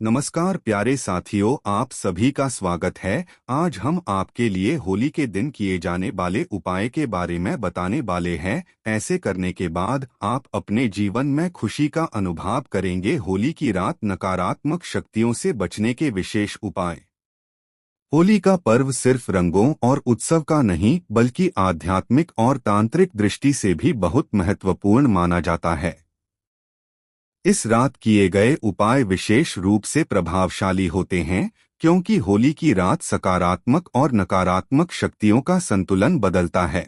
नमस्कार प्यारे साथियों, आप सभी का स्वागत है। आज हम आपके लिए होली के दिन किए जाने वाले उपाय के बारे में बताने वाले हैं। ऐसे करने के बाद आप अपने जीवन में खुशी का अनुभव करेंगे। होली की रात नकारात्मक शक्तियों से बचने के विशेष उपाय। होली का पर्व सिर्फ रंगों और उत्सव का नहीं बल्कि आध्यात्मिक और तांत्रिक दृष्टि से भी बहुत महत्वपूर्ण माना जाता है। इस रात किए गए उपाय विशेष रूप से प्रभावशाली होते हैं क्योंकि होली की रात सकारात्मक और नकारात्मक शक्तियों का संतुलन बदलता है।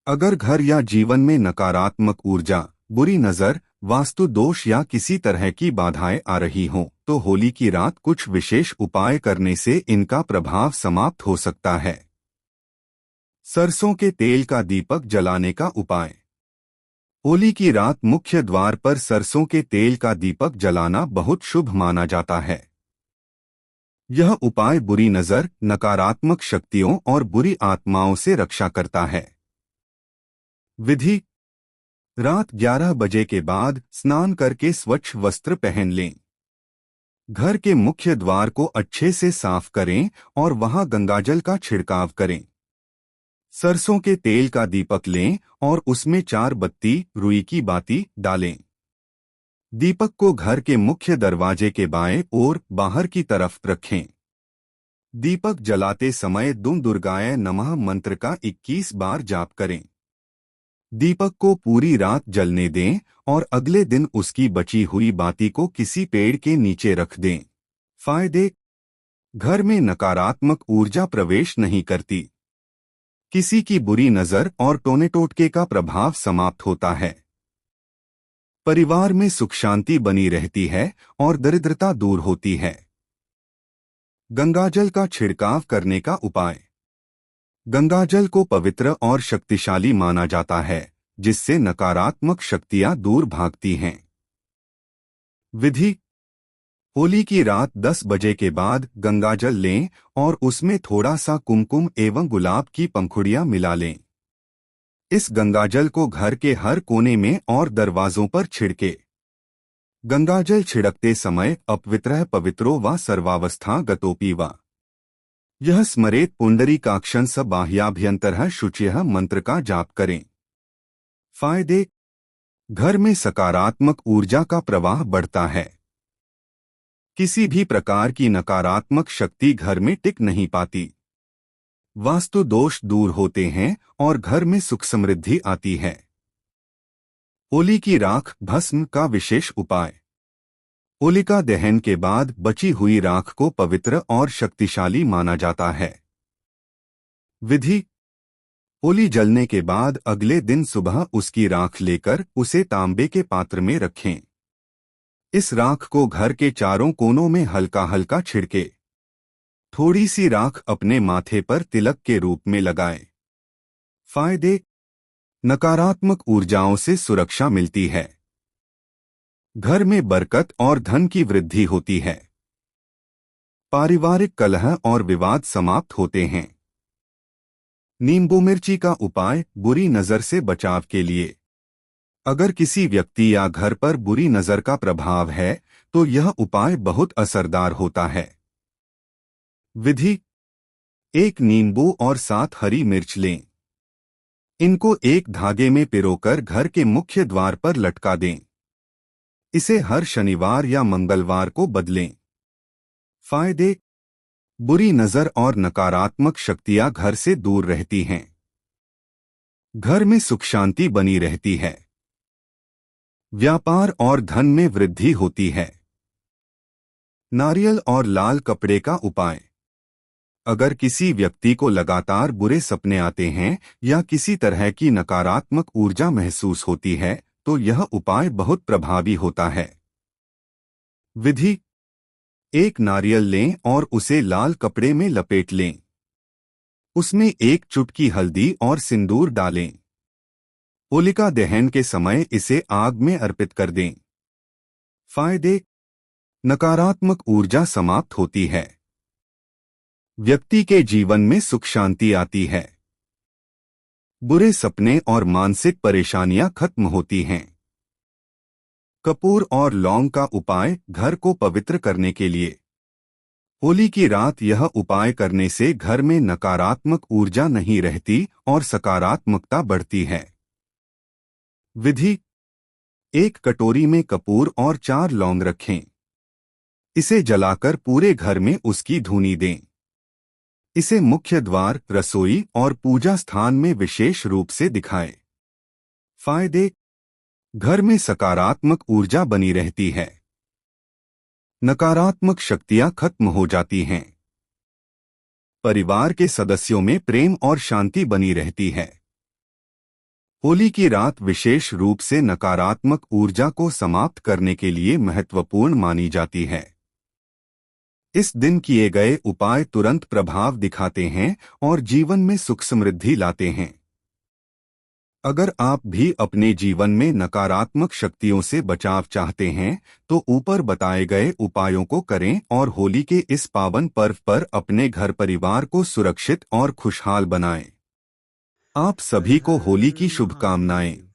अगर घर या जीवन में नकारात्मक ऊर्जा, बुरी नजर, वास्तु दोष या किसी तरह की बाधाएं आ रही हों, तो होली की रात कुछ विशेष उपाय करने से इनका प्रभाव समाप्त हो सकता है। सरसों के तेल का दीपक जलाने का उपाय। होली की रात मुख्य द्वार पर सरसों के तेल का दीपक जलाना बहुत शुभ माना जाता है। यह उपाय बुरी नजर, नकारात्मक शक्तियों और बुरी आत्माओं से रक्षा करता है। विधि: रात 11 बजे के बाद स्नान करके स्वच्छ वस्त्र पहन लें। घर के मुख्य द्वार को अच्छे से साफ करें और वहां गंगाजल का छिड़काव करें। सरसों के तेल का दीपक लें और उसमें 4 बत्ती रुई की बाती डालें। दीपक को घर के मुख्य दरवाजे के बाएं ओर बाहर की तरफ रखें। दीपक जलाते समय दुम दुर्गाय नमः मंत्र का 21 बार जाप करें। दीपक को पूरी रात जलने दें और अगले दिन उसकी बची हुई बाती को किसी पेड़ के नीचे रख दें। फायदे: घर में नकारात्मक ऊर्जा प्रवेश नहीं करती। किसी की बुरी नजर और टोने टोटके का प्रभाव समाप्त होता है। परिवार में सुख शांति बनी रहती है और दरिद्रता दूर होती है। गंगाजल का छिड़काव करने का उपाय। गंगाजल को पवित्र और शक्तिशाली माना जाता है, जिससे नकारात्मक शक्तियां दूर भागती हैं। विधि: होली की रात 10 बजे के बाद गंगाजल लें और उसमें थोड़ा सा कुमकुम एवं गुलाब की पंखुड़ियां मिला लें। इस गंगाजल को घर के हर कोने में और दरवाजों पर छिड़के। गंगाजल छिड़कते समय अपवित्रः पवित्रो व सर्वावस्था गतोपि वा यह स्मरेत पुंडरीकाक्षं स बाह्याभ्यंतरः शुचिः मंत्र का जाप करें। फायदे: घर में सकारात्मक ऊर्जा का प्रवाह बढ़ता है। किसी भी प्रकार की नकारात्मक शक्ति घर में टिक नहीं पाती। वास्तु दोष दूर होते हैं और घर में सुख समृद्धि आती है। होली की राख भस्म का विशेष उपाय। होलिका दहन के बाद बची हुई राख को पवित्र और शक्तिशाली माना जाता है। विधि: होली जलने के बाद अगले दिन सुबह उसकी राख लेकर उसे तांबे के पात्र में रखें। इस राख को घर के चारों कोनों में हल्का हल्का छिड़के। थोड़ी सी राख अपने माथे पर तिलक के रूप में लगाएं। फायदे: नकारात्मक ऊर्जाओं से सुरक्षा मिलती है। घर में बरकत और धन की वृद्धि होती है। पारिवारिक कलह और विवाद समाप्त होते हैं। नींबू मिर्ची का उपाय बुरी नजर से बचाव के लिए। अगर किसी व्यक्ति या घर पर बुरी नजर का प्रभाव है तो यह उपाय बहुत असरदार होता है। विधि: 1 नींबू और 7 हरी मिर्च लें। इनको एक धागे में पिरोकर घर के मुख्य द्वार पर लटका दें। इसे हर शनिवार या मंगलवार को बदलें। फायदे: बुरी नजर और नकारात्मक शक्तियां घर से दूर रहती हैं। घर में सुख शांति बनी रहती है। व्यापार और धन में वृद्धि होती है। नारियल और लाल कपड़े का उपाय। अगर किसी व्यक्ति को लगातार बुरे सपने आते हैं या किसी तरह की नकारात्मक ऊर्जा महसूस होती है तो यह उपाय बहुत प्रभावी होता है। विधि: 1 नारियल लें और उसे लाल कपड़े में लपेट लें। उसमें 1 चुटकी हल्दी और सिंदूर डालें। होलिका दहन के समय इसे आग में अर्पित कर दें। फायदे: नकारात्मक ऊर्जा समाप्त होती है। व्यक्ति के जीवन में सुख शांति आती है। बुरे सपने और मानसिक परेशानियां खत्म होती हैं। कपूर और लौंग का उपाय घर को पवित्र करने के लिए। होली की रात यह उपाय करने से घर में नकारात्मक ऊर्जा नहीं रहती और सकारात्मकता बढ़ती है। विधि: एक कटोरी में कपूर और 4 लौंग रखें। इसे जलाकर पूरे घर में उसकी धूनी दें। इसे मुख्य द्वार, रसोई और पूजा स्थान में विशेष रूप से दिखाएं। फायदे: घर में सकारात्मक ऊर्जा बनी रहती है। नकारात्मक शक्तियां खत्म हो जाती हैं। परिवार के सदस्यों में प्रेम और शांति बनी रहती है। होली की रात विशेष रूप से नकारात्मक ऊर्जा को समाप्त करने के लिए महत्वपूर्ण मानी जाती है। इस दिन किए गए उपाय तुरंत प्रभाव दिखाते हैं और जीवन में सुख समृद्धि लाते हैं। अगर आप भी अपने जीवन में नकारात्मक शक्तियों से बचाव चाहते हैं तो ऊपर बताए गए उपायों को करें और होली के इस पावन पर्व पर अपने घर परिवार को सुरक्षित और खुशहाल बनाएं। आप सभी को होली की शुभकामनाएं।